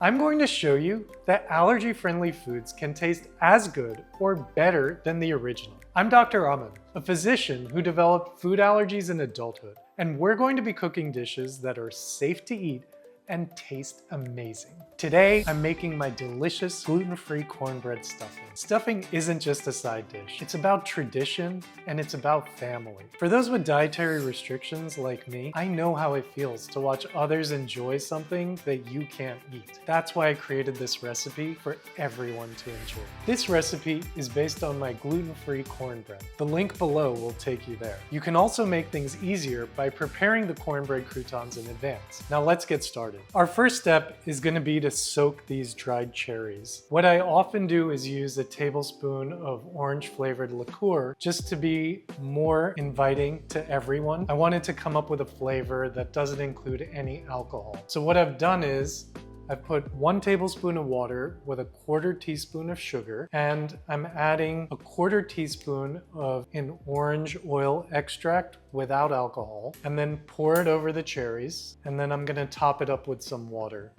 I'm going to show you that allergy-friendly foods can taste as good or better than the original. I'm Dr. Aman, a physician who developed food allergies in adulthood, and we're going to be cooking dishes that are safe to eat and taste amazing. Today, I'm making my delicious gluten-free cornbread stuffing. Stuffing isn't just a side dish. It's about tradition and it's about family. For those with dietary restrictions like me, I know how it feels to watch others enjoy something that you can't eat. That's why I created this recipe for everyone to enjoy. This recipe is based on my gluten-free cornbread. The link below will take you there. You can also make things easier by preparing the cornbread croutons in advance. Now let's get started. Our first step is going to be to soak these dried cherries. What I often do is use a tablespoon of orange flavored liqueur just to be more inviting to everyone. I wanted to come up with a flavor that doesn't include any alcohol. So what I've done is I've put 1 tablespoon of water with a 1/4 teaspoon of sugar, and I'm adding a 1/4 teaspoon of an orange oil extract without alcohol, and then pour it over the cherries, and then I'm gonna top it up with some water.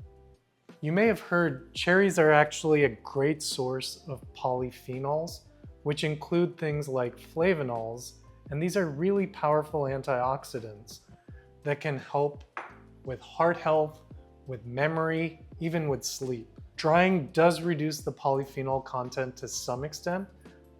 You may have heard cherries are actually a great source of polyphenols, which include things like flavonols, and these are really powerful antioxidants that can help with heart health, with memory, even with sleep. Drying does reduce the polyphenol content to some extent,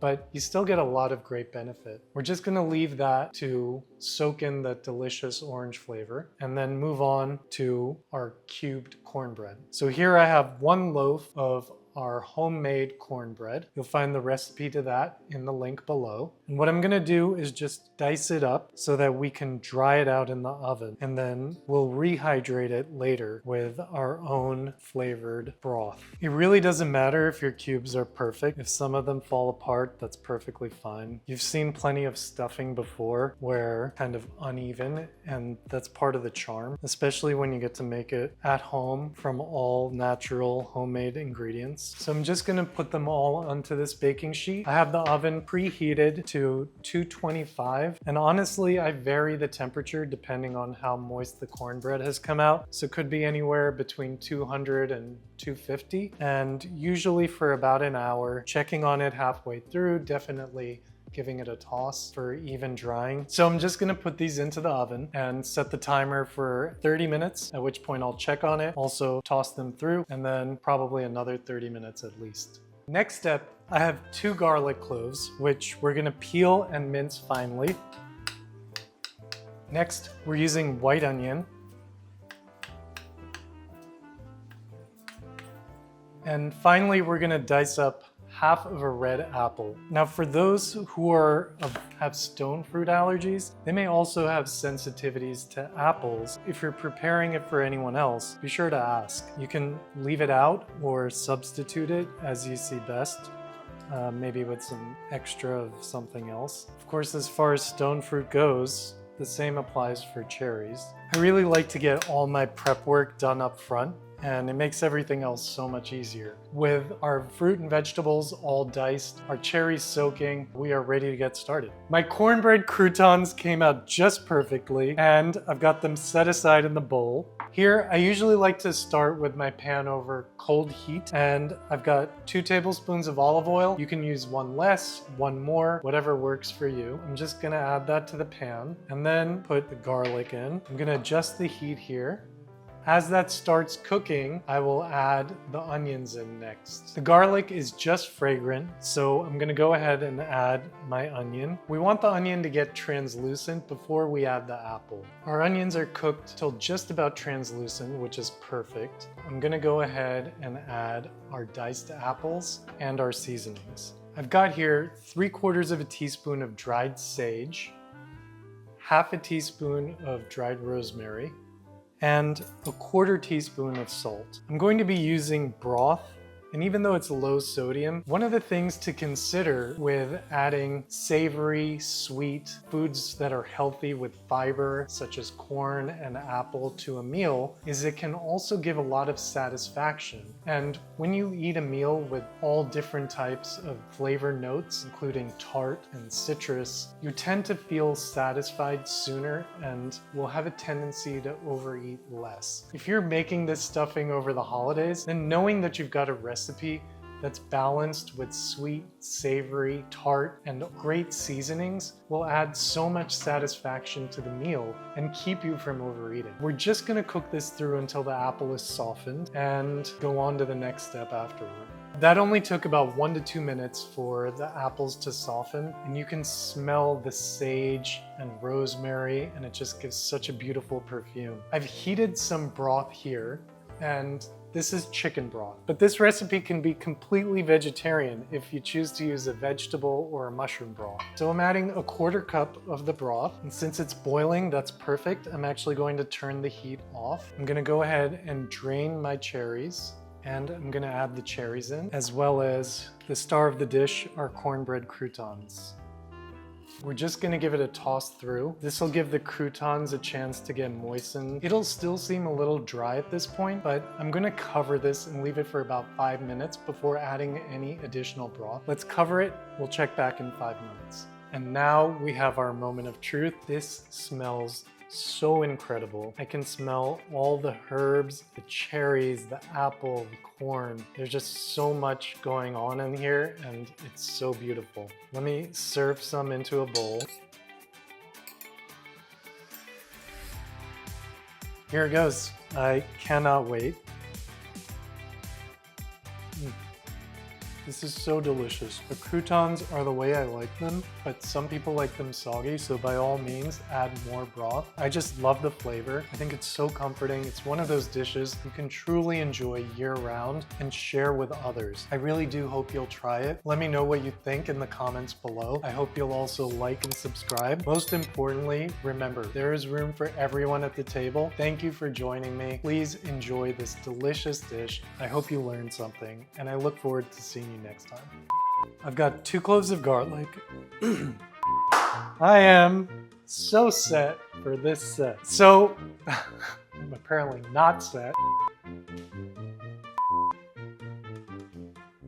but you still get a lot of great benefit. We're just gonna leave that to soak in the delicious orange flavor and then move on to our cubed cornbread. So here I have 1 loaf of our homemade cornbread. You'll find the recipe to that in the link below. And what I'm gonna do is just dice it up so that we can dry it out in the oven, and then we'll rehydrate it later with our own flavored broth. It really doesn't matter if your cubes are perfect. If some of them fall apart, that's perfectly fine. You've seen plenty of stuffing before where kind of uneven, and that's part of the charm, especially when you get to make it at home from all natural homemade ingredients. So I'm just gonna put them all onto this baking sheet. I have the oven preheated to 225, and honestly, I vary the temperature depending on how moist the cornbread has come out. So it could be anywhere between 200 and 250, and usually for about an hour, checking on it halfway through, definitely giving it a toss for even drying. So I'm just gonna put these into the oven and set the timer for 30 minutes, at which point I'll check on it, also toss them through, and then probably another 30 minutes at least. Next step, I have 2 garlic cloves, which we're gonna peel and mince finely. Next, we're using white onion. And finally, we're gonna dice up half of a red apple. Now for those who have stone fruit allergies, they may also have sensitivities to apples. If you're preparing it for anyone else, be sure to ask. You can leave it out or substitute it as you see best, maybe with some extra of something else. Of course, as far as stone fruit goes, the same applies for cherries. I really like to get all my prep work done up front, and it makes everything else so much easier. With our fruit and vegetables all diced, our cherries soaking, we are ready to get started. My cornbread croutons came out just perfectly, and I've got them set aside in the bowl. Here, I usually like to start with my pan over cold heat, and I've got 2 tablespoons of olive oil. You can use 1 less, 1 more, whatever works for you. I'm just gonna add that to the pan, and then put the garlic in. I'm gonna adjust the heat here. As that starts cooking, I will add the onions in next. The garlic is just fragrant, so I'm gonna go ahead and add my onion. We want the onion to get translucent before we add the apple. Our onions are cooked till just about translucent, which is perfect. I'm gonna go ahead and add our diced apples and our seasonings. I've got here 3/4 teaspoon of dried sage, 1/2 teaspoon of dried rosemary, and a 1/4 teaspoon of salt. I'm going to be using broth And even though it's low sodium, one of the things to consider with adding savory, sweet foods that are healthy with fiber, such as corn and apple, to a meal is it can also give a lot of satisfaction. And when you eat a meal with all different types of flavor notes, including tart and citrus, you tend to feel satisfied sooner and will have a tendency to overeat less. If you're making this stuffing over the holidays, then knowing that you've got a recipe that's balanced with sweet, savory, tart, and great seasonings will add so much satisfaction to the meal and keep you from overeating. We're just gonna cook this through until the apple is softened and go on to the next step afterward. That only took about 1 to 2 minutes for the apples to soften, and you can smell the sage and rosemary, and it just gives such a beautiful perfume. I've heated some broth here, and this is chicken broth, but this recipe can be completely vegetarian if you choose to use a vegetable or a mushroom broth. So I'm adding a 1/4 cup of the broth, and since it's boiling, that's perfect. I'm actually going to turn the heat off. I'm gonna go ahead and drain my cherries, and I'm gonna add the cherries in, as well as the star of the dish, our cornbread croutons. We're just gonna give it a toss through. This will give the croutons a chance to get moistened. It'll still seem a little dry at this point, but I'm gonna cover this and leave it for about 5 minutes before adding any additional broth. Let's cover it. We'll check back in 5 minutes. And now we have our moment of truth. This smells so incredible. I can smell all the herbs, the cherries, the apple, the corn. There's just so much going on in here, and it's so beautiful. Let me serve some into a bowl. Here it goes. I cannot wait. This is so delicious. The croutons are the way I like them, but some people like them soggy, so by all means, add more broth. I just love the flavor. I think it's so comforting. It's one of those dishes you can truly enjoy year-round and share with others. I really do hope you'll try it. Let me know what you think in the comments below. I hope you'll also like and subscribe. Most importantly, remember, there is room for everyone at the table. Thank you for joining me. Please enjoy this delicious dish. I hope you learned something, and I look forward to seeing you next time. I've got 2 cloves of garlic. I am so set for this set. So, I'm apparently not set.